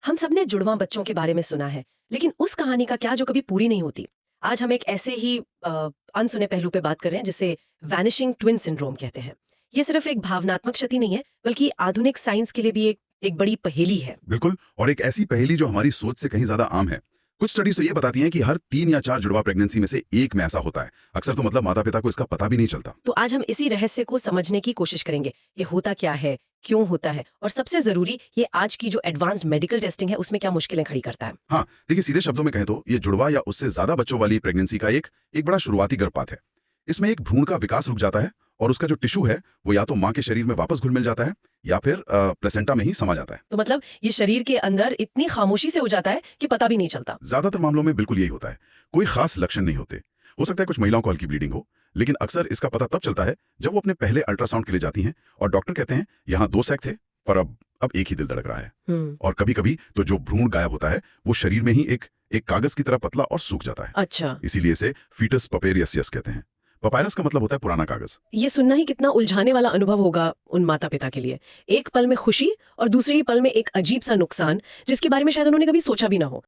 हम सबने जुड़वां बच्चों के बारे में सुना है, लेकिन उस कहानी का क्या जो कभी पूरी नहीं होती। आज हम एक ऐसे ही अनसुने पहलू पे बात कर रहे हैं जिसे वैनिशिंग ट्विन सिंड्रोम कहते हैं। ये सिर्फ एक भावनात्मक क्षति नहीं है, बल्कि आधुनिक साइंस के लिए भी एक बड़ी पहेली है। बिल्कुल, और एक ऐसी पहेली जो हमारी सोच से कहीं ज्यादा आम है। कुछ स्टडीज तो ये बताती हैं कि हर 3 या 4 जुड़वा प्रेगनेंसी में से एक में ऐसा होता है। अक्सर तो मतलब माता पिता को इसका पता भी नहीं चलता। तो आज हम इसी रहस्य को समझने की कोशिश करेंगे। ये होता क्या है, क्यों होता है, और सबसे जरूरी ये आज की जो एडवांस्ड मेडिकल टेस्टिंग है उसमें क्या मुश्किलें खड़ी करता है। हाँ, देखिए सीधे शब्दों में कहें तो ये जुड़वा या उससे ज्यादा बच्चों वाली प्रेगनेंसी का एक बड़ा शुरुआती गर्भपात है। इसमें एक भ्रूण का विकास रुक जाता है और उसका जो टिश्यू है वो या तो माँ के शरीर में वापस घुल मिल जाता है या फिर प्लेसेंटा में ही समा जाता है। तो मतलब ये शरीर के अंदर इतनी खामोशी से हो जाता है कि पता भी नहीं चलता। ज्यादातर मामलों में बिल्कुल यही होता है। कोई खास लक्षण नहीं होते। हो सकता है कुछ महिलाओं को हल्की ब्लीडिंग हो, लेकिन अक्सर इसका पता तब चलता है जब वो अपने पहले अल्ट्रासाउंड के लिए जाती हैं और डॉक्टर कहते हैं यहाँ 2 सैक थे पर अब एक ही दिल धड़क रहा है। और कभी कभी तो जो भ्रूण गायब होता है वो शरीर में ही एक कागज की तरह पतला और सूख जाता है। अच्छा, इसीलिए इसे फीटस पपेरियस कहते हैं। पपायरस का मतलब होता है पुराना कागज। ये सुनना ही कितना उलझाने वाला अनुभव होगा उन माता पिता के लिए। एक पल में खुशी और दूसरे ही पल में एक अजीब सा नुकसान जिसके बारे में शायद उन्होंने कभी सोचा भी ना हो।